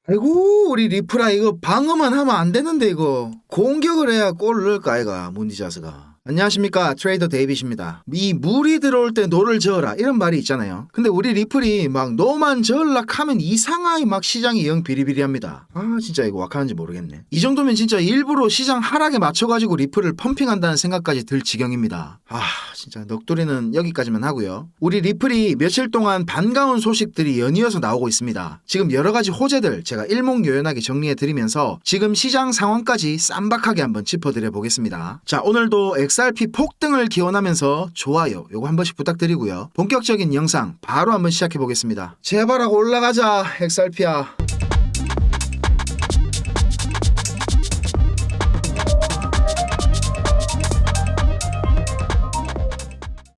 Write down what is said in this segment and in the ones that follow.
아이고 우리 리프라 이거 방어만 하면 안 되는데 이거 공격을 해야 골을 넣을까 아이가 문디자스가. 안녕하십니까, 트레이더 데이빗입니다. 이 물이 들어올 때 노를 저어라 이런 말이 있잖아요. 근데 우리 리플이 막 노만 저을락 하면 이상하게 막 시장이 영 비리비리합니다. 아 진짜 이거 wak하는지 모르겠네. 이 정도면 진짜 일부러 시장 하락에 맞춰가지고 리플을 펌핑한다는 생각까지 들 지경입니다. 아 진짜 넋두리는 여기까지만 하고요. 우리 리플이 며칠 동안 반가운 소식들이 연이어서 나오고 있습니다. 지금 여러가지 호재들 제가 일목요연하게 정리해드리면서 지금 시장 상황까지 쌈박하게 한번 짚어드려 보겠습니다. 자, 오늘도 XRP 폭등을 기원하면서 좋아요 요거 한 번씩 부탁드리고요. 본격적인 영상 바로 한번 시작해 보겠습니다. 제발하고 올라가자 XRP야.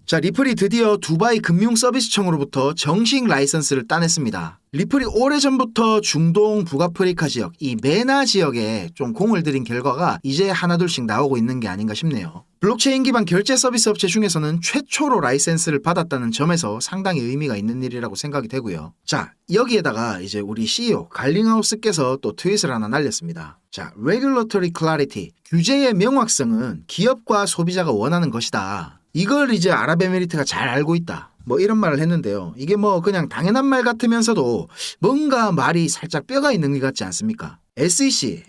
자, 리플이 드디어 두바이 금융서비스청으로부터 정식 라이선스를 따냈습니다. 리플이 오래전부터 중동 북아프리카 지역, 이 메나 지역에 좀 공을 들인 결과가 이제 하나둘씩 나오고 있는 게 아닌가 싶네요. 블록체인 기반 결제 서비스 업체 중에서는 최초로 라이센스를 받았다는 점에서 상당히 의미가 있는 일이라고 생각이 되고요. 자, 여기에다가 이제 우리 CEO 갈링하우스께서 또 트윗을 하나 날렸습니다. 자, Regulatory Clarity, 규제의 명확성은 기업과 소비자가 원하는 것이다. 이걸 이제 아랍에미리트가 잘 알고 있다. 뭐 이런 말을 했는데요. 이게 뭐 그냥 당연한 말 같으면서도 뭔가 말이 살짝 뼈가 있는 것 같지 않습니까? SEC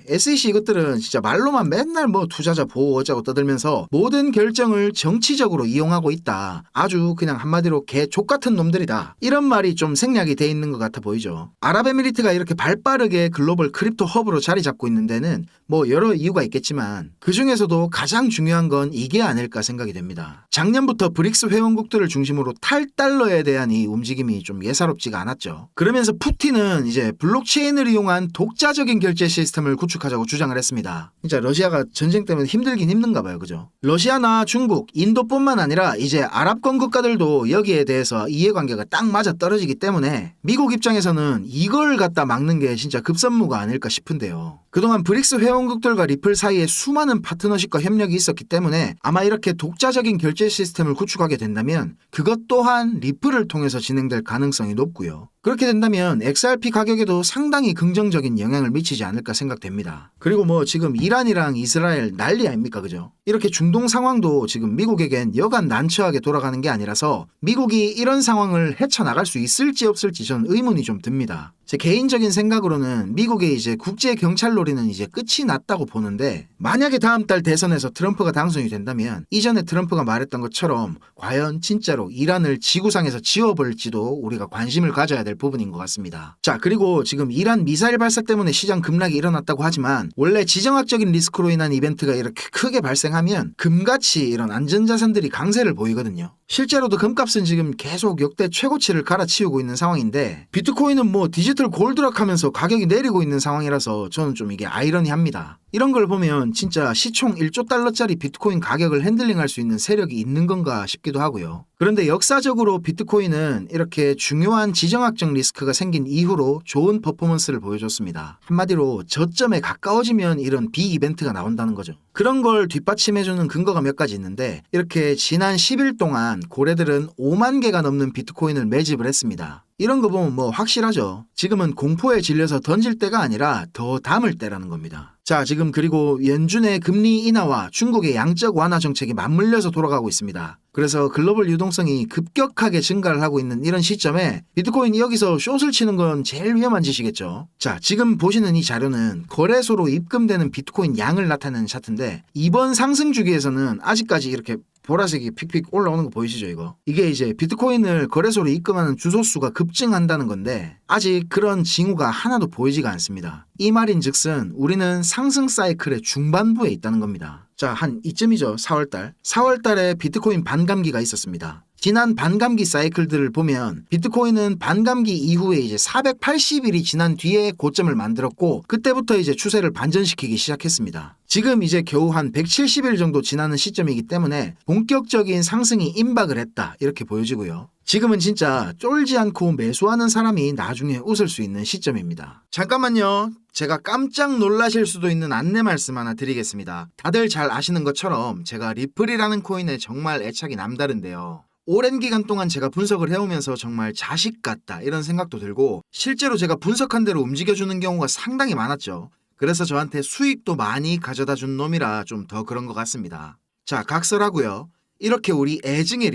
이것들은 진짜 말로만 맨날 뭐 투자자 보호 어쩌고 떠들면서 모든 결정을 정치적으로 이용하고 있다. 아주 그냥 한마디로 개 족같은 놈들이다. 이런 말이 좀 생략이 돼 있는 것 같아 보이죠. 아랍에미리트가 이렇게 발빠르게 글로벌 크립토 허브로 자리 잡고 있는 데는 뭐 여러 이유가 있겠지만 그 중에서도 가장 중요한 건 이게 아닐까 생각이 됩니다. 작년부터 브릭스 회원국들을 중심으로 탈달러에 대한 이 움직임이 좀 예사롭지가 않았죠. 그러면서 푸틴은 이제 블록체인을 이용한 독자적인 결제 시스템을 구축하자고 주장을 했습니다. 진짜 러시아가 전쟁 때문에 힘들긴 힘든가 봐요. 그죠? 러시아나 중국, 인도뿐만 아니라 이제 아랍권 국가들도 여기에 대해서 이해관계가 딱 맞아 떨어지기 때문에 미국 입장에서는 이걸 갖다 막는 게 진짜 급선무가 아닐까 싶은데요. 그동안 브릭스 회원국들과 리플 사이에 수많은 파트너십과 협력이 있었기 때문에 아마 이렇게 독자적인 결제 시스템을 구축하게 된다면 그것 또한 리플을 통해서 진행될 가능성이 높고요. 그렇게 된다면 XRP 가격에도 상당히 긍정적인 영향을 미치지 않을까 생각됩니다. 그리고 뭐 지금 이란이랑 이스라엘 난리 아닙니까, 그죠? 이렇게 중동 상황도 지금 미국에겐 여간 난처하게 돌아가는 게 아니라서 미국이 이런 상황을 헤쳐나갈 수 있을지 없을지 저는 의문이 좀 듭니다. 제 개인적인 생각으로는 미국의 이제 국제 경찰 놀이는 이제 끝이 났다고 보는데, 만약에 다음 달 대선에서 트럼프가 당선이 된다면 이전에 트럼프가 말했던 것처럼 과연 진짜로 이란을 지구상에서 지워버릴지도 우리가 관심을 가져야 될 부분인 것 같습니다. 자, 그리고 지금 이란 미사일 발사 때문에 시장 급락이 일어났다고 하지만 원래 지정학적인 리스크로 인한 이벤트가 이렇게 크게 발생하면 금같이 이런 안전자산들이 강세를 보이거든요. 실제로도 금값은 지금 계속 역대 최고치를 갈아치우고 있는 상황인데 비트코인은 뭐 디지털 골드락 하면서 가격이 내리고 있는 상황이라서 저는 좀 이게 아이러니합니다. 이런 걸 보면 진짜 시총 1조 달러짜리 비트코인 가격을 핸들링할 수 있는 세력이 있는 건가 싶기도 하고요. 그런데 역사적으로 비트코인은 이렇게 중요한 지정학적 리스크가 생긴 이후로 좋은 퍼포먼스를 보여줬습니다. 한마디로 저점에 가까워지면 이런 비이벤트가 나온다는 거죠. 그런 걸 뒷받침해주는 근거가 몇 가지 있는데, 이렇게 지난 10일 동안 고래들은 5만 개가 넘는 비트코인을 매집을 했습니다. 이런 거 보면 뭐 확실하죠. 지금은 공포에 질려서 던질 때가 아니라 더 담을 때라는 겁니다. 자, 지금 그리고 연준의 금리 인하와 중국의 양적 완화 정책이 맞물려서 돌아가고 있습니다. 그래서 글로벌 유동성이 급격하게 증가를 하고 있는 이런 시점에 비트코인이 여기서 숏을 치는 건 제일 위험한 짓이겠죠. 자, 지금 보시는 이 자료는 거래소로 입금되는 비트코인 양을 나타내는 차트인데, 이번 상승 주기에서는 아직까지 이렇게 보라색이 픽픽 올라오는 거 보이시죠, 이거? 이게 이제 비트코인을 거래소로 입금하는 주소수가 급증한다는 건데 아직 그런 징후가 하나도 보이지가 않습니다. 이 말인 즉슨 우리는 상승 사이클의 중반부에 있다는 겁니다. 자, 한 이쯤이죠. 4월달. 4월달에 비트코인 반감기가 있었습니다. 지난 반감기 사이클들을 보면 비트코인은 반감기 이후에 이제 480일이 지난 뒤에 고점을 만들었고, 그때부터 이제 추세를 반전시키기 시작했습니다. 지금 이제 겨우 한 170일 정도 지나는 시점이기 때문에 본격적인 상승이 임박을 했다, 이렇게 보여지고요. 지금은 진짜 쫄지 않고 매수하는 사람이 나중에 웃을 수 있는 시점입니다. 잠깐만요. 제가 깜짝 놀라실 수도 있는 안내 말씀 하나 드리겠습니다. 다들 잘 아시는 것처럼 제가 리플이라는 코인에 정말 애착이 남다른데요. 오랜 기간 동안 제가 분석을 해오면서 정말 자식 같다 이런 생각도 들고 실제로 제가 분석한 대로 움직여주는 경우가 상당히 많았죠. 그래서 저한테 수익도 많이 가져다 준 놈이라 좀 더 그런 것 같습니다. 자, 각설하고요. 이렇게 우리 애증의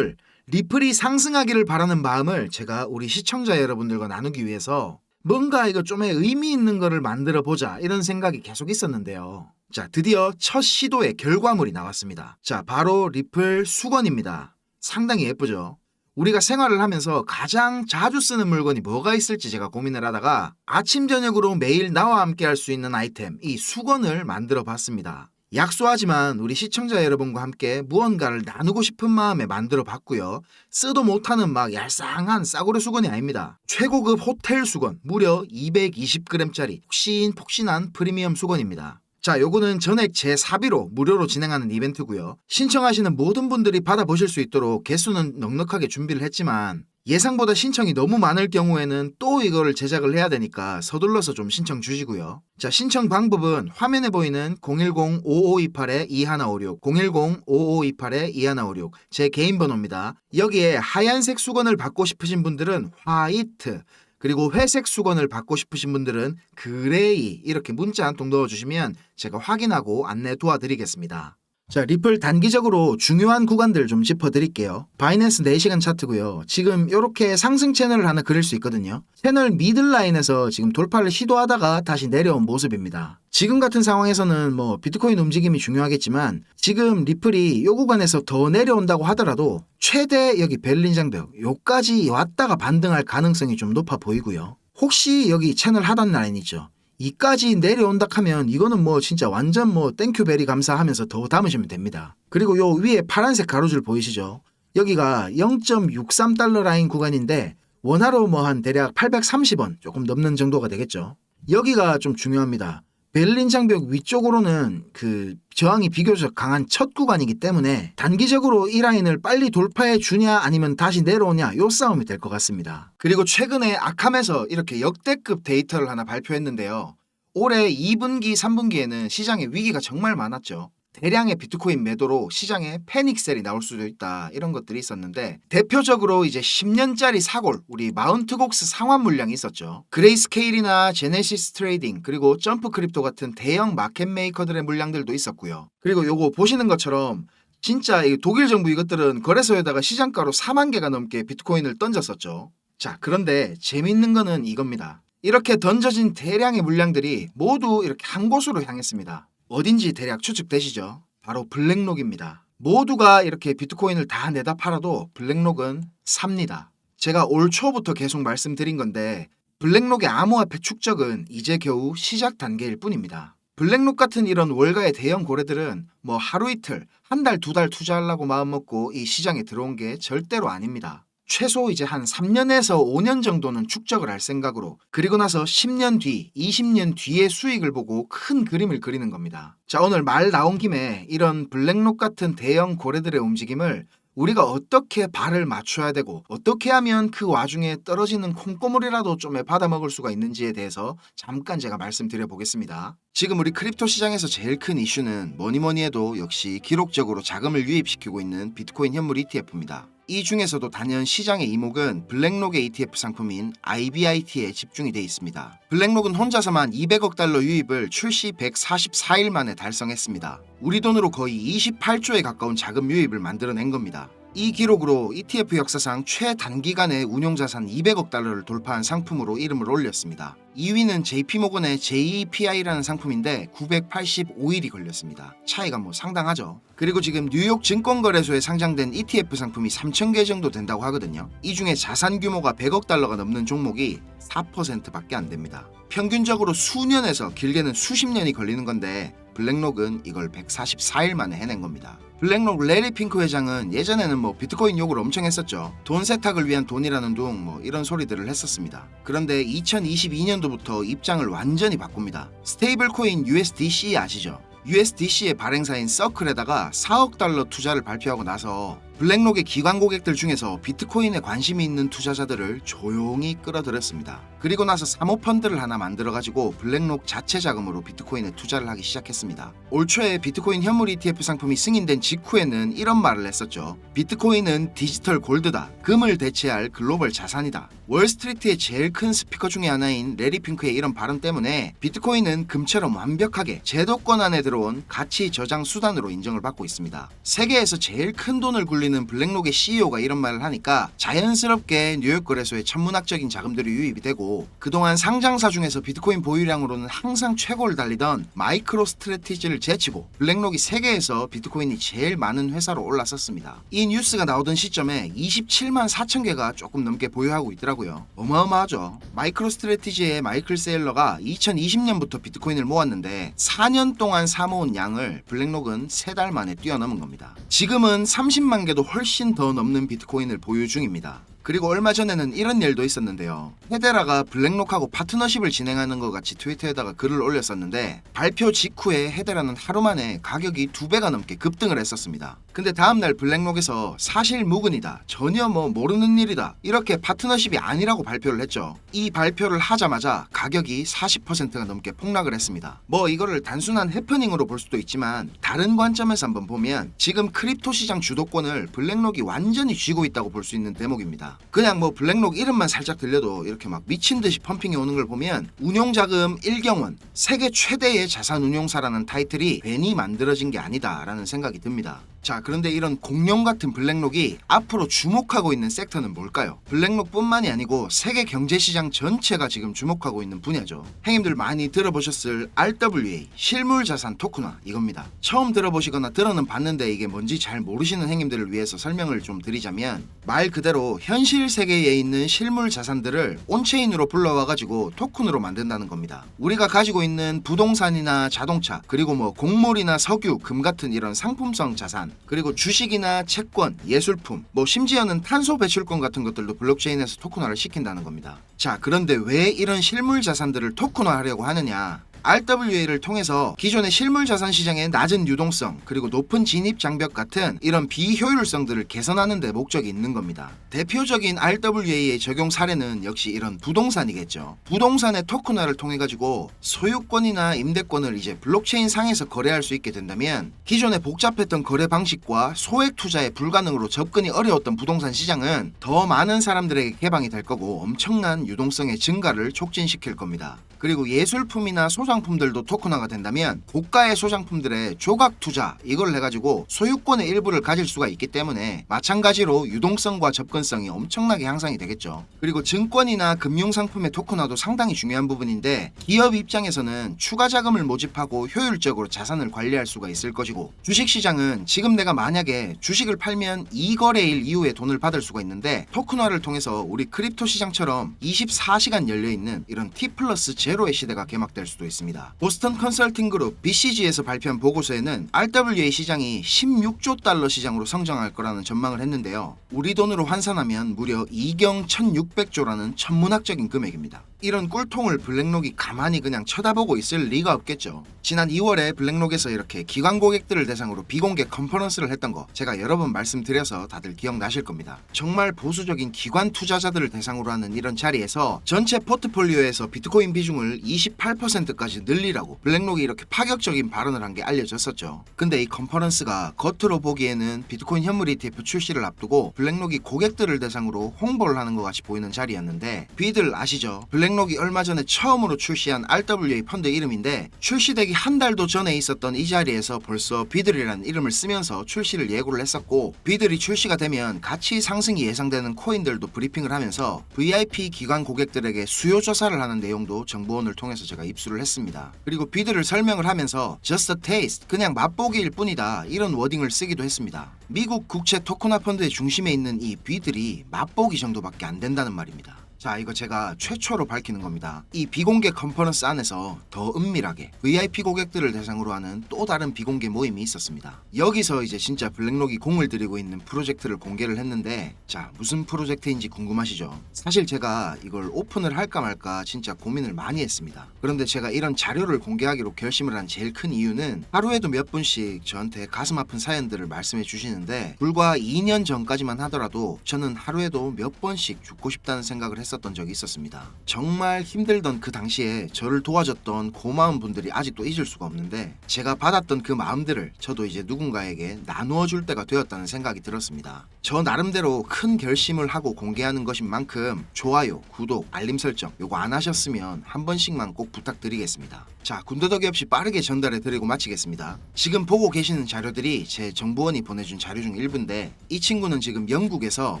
리플이 상승하기를 바라는 마음을 제가 우리 시청자 여러분들과 나누기 위해서 뭔가 이거 좀 의미 있는 거를 만들어 보자 이런 생각이 계속 있었는데요. 자, 드디어 첫 시도의 결과물이 나왔습니다. 자, 바로 리플 수건입니다. 상당히 예쁘죠? 우리가 생활을 하면서 가장 자주 쓰는 물건이 뭐가 있을지 제가 고민을 하다가 아침 저녁으로 매일 나와 함께 할 수 있는 아이템 이 수건을 만들어 봤습니다. 약소하지만 우리 시청자 여러분과 함께 무언가를 나누고 싶은 마음에 만들어 봤고요. 쓰도 못하는 막 얄쌍한 싸구려 수건이 아닙니다. 최고급 호텔 수건 무려 220g짜리 폭신폭신한 프리미엄 수건입니다. 자, 요거는 전액 제 사비로 무료로 진행하는 이벤트고요. 신청하시는 모든 분들이 받아보실 수 있도록 개수는 넉넉하게 준비를 했지만 예상보다 신청이 너무 많을 경우에는 또 이거를 제작을 해야 되니까 서둘러서 좀 신청 주시고요. 자, 신청 방법은 화면에 보이는 010-5528-2156 010-5528-2156 제 개인 번호입니다. 여기에 하얀색 수건을 받고 싶으신 분들은 화이트 그리고 회색 수건을 받고 싶으신 분들은 그레이 이렇게 문자 한 통 넣어주시면 제가 확인하고 안내 도와드리겠습니다. 자, 리플 단기적으로 중요한 구간들 좀 짚어드릴게요. 바이낸스 4시간 차트고요. 지금 이렇게 상승 채널을 하나 그릴 수 있거든요. 채널 미들라인에서 지금 돌파를 시도하다가 다시 내려온 모습입니다. 지금 같은 상황에서는 뭐 비트코인 움직임이 중요하겠지만 지금 리플이 이 구간에서 더 내려온다고 하더라도 최대 여기 베를린 장벽 요까지 왔다가 반등할 가능성이 좀 높아 보이고요. 혹시 여기 채널 하단 라인 있죠. 이까지 내려온다 하면 이거는 뭐 진짜 완전 뭐 땡큐 베리 감사하면서 더 담으시면 됩니다. 그리고 요 위에 파란색 가로줄 보이시죠? 여기가 0.63달러 라인 구간인데 원화로 뭐 한 대략 830원 조금 넘는 정도가 되겠죠. 여기가 좀 중요합니다. 베를린 장벽 위쪽으로는 그 저항이 비교적 강한 첫 구간이기 때문에 단기적으로 이 라인을 빨리 돌파해 주냐 아니면 다시 내려오냐 요 싸움이 될 것 같습니다. 그리고 최근에 아캄에서 이렇게 역대급 데이터를 하나 발표했는데요. 올해 2분기, 3분기에는 시장에 위기가 정말 많았죠. 대량의 비트코인 매도로 시장에 패닉셀이 나올 수도 있다 이런 것들이 있었는데 대표적으로 이제 10년짜리 사골 우리 마운트곡스 상환 물량이 있었죠. 그레이스케일이나 제네시스 트레이딩 그리고 점프 크립토 같은 대형 마켓 메이커들의 물량들도 있었고요. 그리고 요거 보시는 것처럼 진짜 이 독일 정부 이것들은 거래소에다가 시장가로 4만 개가 넘게 비트코인을 던졌었죠. 자, 그런데 재밌는 거는 이겁니다. 이렇게 던져진 대량의 물량들이 모두 이렇게 한 곳으로 향했습니다. 어딘지 대략 추측되시죠? 바로 블랙록입니다. 모두가 이렇게 비트코인을 다 내다 팔아도 블랙록은 삽니다. 제가 올 초부터 계속 말씀드린 건데 블랙록의 암호화폐 축적은 이제 겨우 시작 단계일 뿐입니다. 블랙록 같은 이런 월가의 대형 고래들은 뭐 하루 이틀, 한 달, 두 달 투자하려고 마음먹고 이 시장에 들어온 게 절대로 아닙니다. 최소 이제 한 3년에서 5년 정도는 축적을 할 생각으로 그리고 나서 10년 뒤, 20년 뒤의 수익을 보고 큰 그림을 그리는 겁니다. 자, 오늘 말 나온 김에 이런 블랙록 같은 대형 고래들의 움직임을 우리가 어떻게 발을 맞춰야 되고 어떻게 하면 그 와중에 떨어지는 콩고물이라도 좀 받아먹을 수가 있는지에 대해서 잠깐 제가 말씀드려 보겠습니다. 지금 우리 크립토 시장에서 제일 큰 이슈는 뭐니 해도 역시 기록적으로 자금을 유입시키고 있는 비트코인 현물 ETF입니다. 이 중에서도 단연 시장의 이목은 블랙록의 ETF 상품인 IBIT에 집중이 돼 있습니다. 블랙록은 혼자서만 200억 달러 유입을 출시 144일 만에 달성했습니다. 우리 돈으로 거의 28조에 가까운 자금 유입을 만들어낸 겁니다. 이 기록으로 ETF 역사상 최단기간에 운용자산 200억 달러를 돌파한 상품으로 이름을 올렸습니다. 2위는 JP모건의 JEPI라는 상품인데 985일이 걸렸습니다. 차이가 뭐 상당하죠. 그리고 지금 뉴욕 증권거래소에 상장된 ETF 상품이 3,000개 정도 된다고 하거든요. 이 중에 자산 규모가 100억 달러가 넘는 종목이 4%밖에 안 됩니다. 평균적으로 수년에서 길게는 수십 년이 걸리는 건데 블랙록은 이걸 144일 만에 해낸 겁니다. 블랙록 레리 핑크 회장은 예전에는 뭐 비트코인 욕을 엄청 했었죠. 돈 세탁을 위한 돈이라는 둥 뭐 이런 소리들을 했었습니다. 그런데 2022년도부터 입장을 완전히 바꿉니다. 스테이블 코인 USDC 아시죠? USDC의 발행사인 서클에다가 4억 달러 투자를 발표하고 나서 블랙록의 기관 고객들 중에서 비트코인에 관심이 있는 투자자들을 조용히 끌어들였습니다. 그리고 나서 사모펀드를 하나 만들어가지고 블랙록 자체 자금으로 비트코인에 투자를 하기 시작했습니다. 올 초에 비트코인 현물 ETF 상품이 승인된 직후에는 이런 말을 했었죠. 비트코인은 디지털 골드다. 금을 대체할 글로벌 자산이다. 월스트리트의 제일 큰 스피커 중에 하나인 레리 핑크의 이런 발언 때문에 비트코인은 금처럼 완벽하게 제도권 안에 들어온 가치 저장 수단으로 인정을 받고 있습니다. 세계에서 제일 큰 돈을 굴리는 블랙록의 CEO가 이런 말을 하니까 자연스럽게 뉴욕 거래소에 천문학적인 자금들이 유입이 되고, 그동안 상장사 중에서 비트코인 보유량으로는 항상 최고를 달리던 마이크로 스트래티지를 제치고 블랙록이 세계에서 비트코인이 제일 많은 회사로 올라섰습니다. 이 뉴스가 나오던 시점에 27만 4천 개가 조금 넘게 보유하고 있더라고요. 어마어마하죠. 마이크로 스트래티지의 마이클 세일러가 2020년부터 비트코인을 모았는데 4년 동안 사모은 양을 블랙록은 3달 만에 뛰어넘은 겁니다. 지금은 30만 개도 훨씬 더 넘는 비트코인을 보유 중입니다. 그리고 얼마 전에는 이런 일도 있었는데요. 헤데라가 블랙록하고 파트너십을 진행하는 것 같이 트위터에다가 글을 올렸었는데, 발표 직후에 헤데라는 하루 만에 가격이 2배가 넘게 급등을 했었습니다. 근데 다음날 블랙록에서 사실 무근이다, 전혀 모르는 일이다, 이렇게 파트너십이 아니라고 발표를 했죠. 이 발표를 하자마자 가격이 40%가 넘게 폭락을 했습니다. 이거를 단순한 해프닝으로 볼 수도 있지만 다른 관점에서 한번 보면 지금 크립토 시장 주도권을 블랙록이 완전히 쥐고 있다고 볼 수 있는 대목입니다. 그냥 블랙록 이름만 살짝 들려도 이렇게 막 미친듯이 펌핑이 오는 걸 보면 운용자금 1경원, 세계 최대의 자산운용사라는 타이틀이 괜히 만들어진 게 아니다라는 생각이 듭니다. 자, 그런데 이런 공룡 같은 블랙록이 앞으로 주목하고 있는 섹터는 뭘까요? 블랙록뿐만이 아니고 세계 경제시장 전체가 지금 주목하고 있는 분야죠. 형님들 많이 들어보셨을 RWA, 실물자산 토큰화, 이겁니다. 처음 들어보시거나 들어는 봤는데 이게 뭔지 잘 모르시는 형님들을 위해서 설명을 좀 드리자면, 말 그대로 현실 세계에 있는 실물 자산들을 온체인으로 불러와가지고 토큰으로 만든다는 겁니다. 우리가 가지고 있는 부동산이나 자동차, 그리고 곡물이나 석유, 금 같은 이런 상품성 자산, 그리고 주식이나 채권, 예술품, 심지어는 탄소 배출권 같은 것들도 블록체인에서 토큰화를 시킨다는 겁니다. 자, 그런데 왜 이런 실물 자산들을 토큰화하려고 하느냐? RWA를 통해서 기존의 실물 자산 시장의 낮은 유동성, 그리고 높은 진입 장벽 같은 이런 비효율성들을 개선하는 데 목적이 있는 겁니다. 대표적인 RWA의 적용 사례는 역시 이런 부동산이겠죠. 부동산의 토큰화를 통해 가지고 소유권이나 임대권을 이제 블록체인 상에서 거래할 수 있게 된다면, 기존의 복잡했던 거래 방식과 소액 투자에 불가능으로 접근이 어려웠던 부동산 시장은 더 많은 사람들에게 개방이 될 거고 엄청난 유동성의 증가를 촉진시킬 겁니다. 그리고 예술품이나 소장품들도 토큰화가 된다면 고가의 소장품들의 조각 투자, 이걸 해가지고 소유권의 일부를 가질 수가 있기 때문에 마찬가지로 유동성과 접근성이 엄청나게 향상이 되겠죠. 그리고 증권이나 금융상품의 토큰화도 상당히 중요한 부분인데, 기업 입장에서는 추가 자금을 모집하고 효율적으로 자산을 관리할 수가 있을 것이고, 주식시장은 지금 내가 만약에 주식을 팔면 2거래일 이후에 돈을 받을 수가 있는데, 토큰화를 통해서 우리 크립토 시장처럼 24시간 열려있는 이런 T+0 제로의 시대가 개막될 수도 있습니다. 보스턴 컨설팅 그룹 BCG에서 발표한 보고서에는 RWA 시장이 16조 달러 시장으로 성장할 거라는 전망을 했는데요. 우리 돈으로 환산하면 무려 2경 1600조라는 천문학적인 금액입니다. 이런 꿀통을 블랙록이 가만히 그냥 쳐다보고 있을 리가 없겠죠. 지난 2월에 블랙록에서 이렇게 기관 고객들을 대상으로 비공개 컨퍼런스를 했던 거 제가 여러 번 말씀드려서 다들 기억나실 겁니다. 정말 보수적인 기관 투자자들을 대상으로 하는 이런 자리에서 전체 포트폴리오에서 비트코인 비중을 28%까지 늘리라고 블랙록이 이렇게 파격적인 발언을 한 게 알려졌었죠. 근데 이 컨퍼런스가 겉으로 보기에는 비트코인 현물 ETF 출시를 앞두고 블랙록이 고객들을 대상으로 홍보를 하는 것 같이 보이는 자리였는데, 비들 아시죠? 블랙록이 얼마 전에 처음으로 출시한 RWA 펀드 이름인데, 출시되기 한 달도 전에 있었던 이 자리에서 벌써 비들이라는 이름을 쓰면서 출시를 예고를 했었고, 비들이 출시가 되면 가치 상승이 예상되는 코인들도 브리핑을 하면서 VIP 기관 고객들에게 수요 조사를 하는 내용도 정보원을 통해서 제가 입수를 했습니다. 그리고 비들을 설명을 하면서 just a taste, 그냥 맛보기일 뿐이다, 이런 워딩을 쓰기도 했습니다. 미국 국채 토큰화 펀드의 중심에 있는 이 비들이 맛보기 정도밖에 안 된다는 말입니다. 자, 이거 제가 최초로 밝히는 겁니다. 이 비공개 컨퍼런스 안에서 더 은밀하게 VIP 고객들을 대상으로 하는 또 다른 비공개 모임이 있었습니다. 여기서 이제 진짜 블랙록이 공을 들이고 있는 프로젝트를 공개를 했는데, 자, 무슨 프로젝트인지 궁금하시죠? 사실 제가 이걸 오픈을 할까 말까 진짜 고민을 많이 했습니다. 그런데 제가 이런 자료를 공개하기로 결심을 한 제일 큰 이유는 하루에도 몇 분씩 저한테 가슴 아픈 사연들을 말씀해 주시는데, 불과 2년 전까지만 하더라도 저는 하루에도 몇 번씩 죽고 싶다는 생각을 했었던 적이 있었습니다. 정말 힘들던 그 당시에 저를 도와줬던 고마운 분들이 아직도 잊을 수가 없는데, 제가 받았던 그 마음들을 저도 이제 누군가에게 나누어 줄 때가 되었다는 생각이 들었습니다. 저 나름대로 큰 결심을 하고 공개하는 것인 만큼 좋아요, 구독, 알림 설정 요거 안 하셨으면 한 번씩만 꼭 부탁드리겠습니다. 자, 군더더기 없이 빠르게 전달해 드리고 마치겠습니다. 지금 보고 계시는 자료들이 제 정보원이 보내준 자료 중 일부인데, 이 친구는 지금 영국에서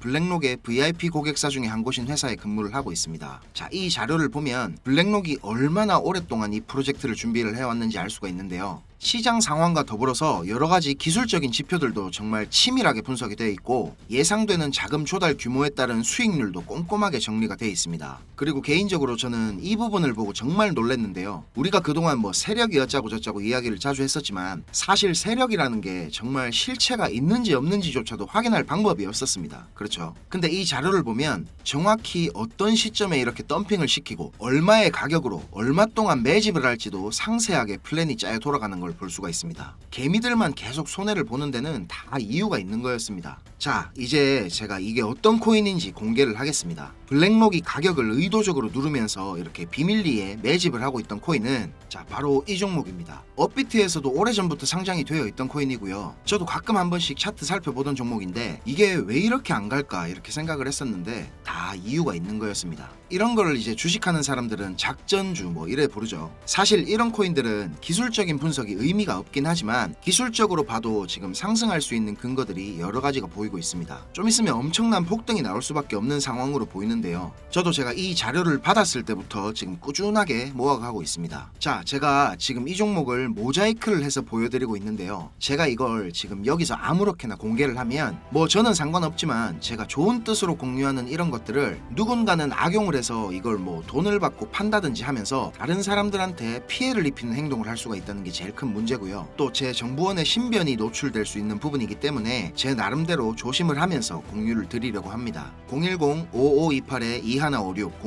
블랙록의 VIP 고객사 중에 한 곳인 회사에 근무를 하고 있습니다. 자, 이 자료를 보면 블랙록이 얼마나 오랫동안 이 프로젝트를 준비를 해왔는지 알 수가 있는데요. 시장 상황과 더불어서 여러 가지 기술적인 지표들도 정말 치밀하게 분석이 되어 있고, 예상되는 자금 조달 규모에 따른 수익률도 꼼꼼하게 정리가 되어 있습니다. 그리고 개인적으로 저는 이 부분을 보고 정말 놀랐는데요. 우리가 그동안 뭐 세력이 어쩌고 저쩌고 이야기를 자주 했었지만, 사실 세력이라는 게 정말 실체가 있는지 없는지조차도 확인할 방법이 없었습니다. 그렇죠? 근데 이 자료를 보면 정확히 어떤 시점에 이렇게 덤핑을 시키고 얼마의 가격으로 얼마 동안 매집을 할지도 상세하게 플랜이 짜여 돌아가는 걸 볼 수가 있습니다. 개미들만 계속 손해를 보는 데는 다 이유가 있는 거였습니다. 자, 이제 제가 이게 어떤 코인인지 공개를 하겠습니다. 블랙록이 가격을 의도적으로 누르면서 이렇게 비밀리에 매집을 하고 있던 코인은, 자, 바로 이 종목입니다. 업비트에서도 오래전부터 상장이 되어 있던 코인이고요. 저도 가끔 한 번씩 차트 살펴보던 종목인데, 이게 왜 이렇게 안 갈까 이렇게 생각을 했었는데 다 이유가 있는 거였습니다. 이런 걸 이제 주식하는 사람들은 작전주 뭐 이래 부르죠. 사실 이런 코인들은 기술적인 분석이 의미가 없긴 하지만 기술적으로 봐도 지금 상승할 수 있는 근거들이 여러 가지가 보이고 있습니다. 좀 있으면 엄청난 폭등이 나올 수밖에 없는 상황으로 보이는데요. 저도 제가 이 자료를 받았을 때부터 지금 꾸준하게 모아가고 있습니다. 자, 제가 지금 이 종목을 모자이크를 해서 보여드리고 있는데요. 제가 이걸 지금 여기서 아무렇게나 공개를 하면 뭐 저는 상관없지만, 제가 좋은 뜻으로 공유하는 이런 것들을 누군가는 악용을 해서 이걸 뭐 돈을 받고 판다든지 하면서 다른 사람들한테 피해를 입히는 행동을 할 수가 있다는 게 제일 큰 문제고요. 또 제 정보원의 신변이 노출될 수 있는 부분이기 때문에 제 나름대로 조심을 하면서 공유를 드리려고 합니다. 010-5528-2156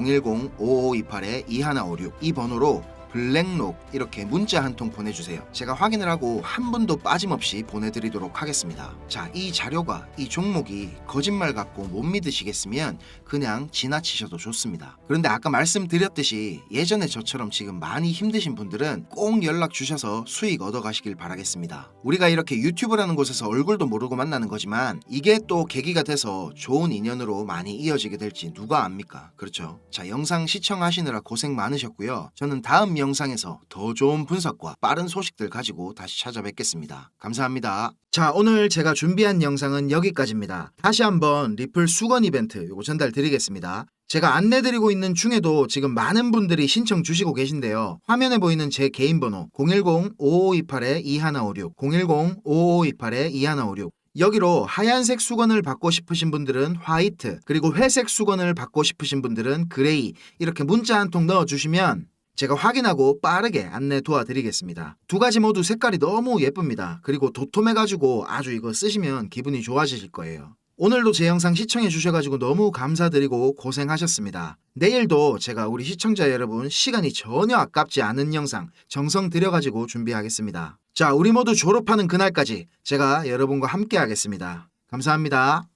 010-5528-2156 이 번호로 블랙록 이렇게 문자 한 통 보내주세요. 제가 확인을 하고 한 분도 빠짐없이 보내드리도록 하겠습니다. 자, 이 자료가, 이 종목이 거짓말 같고 못 믿으시겠으면 그냥 지나치셔도 좋습니다. 그런데 아까 말씀드렸듯이 예전에 저처럼 지금 많이 힘드신 분들은 꼭 연락 주셔서 수익 얻어가시길 바라겠습니다. 우리가 이렇게 유튜브라는 곳에서 얼굴도 모르고 만나는 거지만, 이게 또 계기가 돼서 좋은 인연으로 많이 이어지게 될지 누가 압니까? 그렇죠? 자, 영상 시청하시느라 고생 많으셨고요. 저는 다음 영상에서 더 좋은 분석과 빠른 소식들 가지고 다시 찾아뵙겠습니다. 감사합니다. 자, 오늘 제가 준비한 영상은 여기까지입니다. 다시 한번 리플 수건 이벤트 요거 전달 드리겠습니다. 제가 안내드리고 있는 중에도 지금 많은 분들이 신청 주시고 계신데요. 화면에 보이는 제 개인 번호 010-5528-2156 010-5528-2156 여기로 하얀색 수건을 받고 싶으신 분들은 화이트, 그리고 회색 수건을 받고 싶으신 분들은 그레이, 이렇게 문자 한 통 넣어주시면 제가 확인하고 빠르게 안내 도와드리겠습니다. 두 가지 모두 색깔이 너무 예쁩니다. 그리고 도톰해가지고 아주 이거 쓰시면 기분이 좋아지실 거예요. 오늘도 제 영상 시청해 주셔가지고 너무 감사드리고 고생하셨습니다. 내일도 제가 우리 시청자 여러분 시간이 전혀 아깝지 않은 영상 정성 들여가지고 준비하겠습니다. 자, 우리 모두 졸업하는 그날까지 제가 여러분과 함께 하겠습니다. 감사합니다.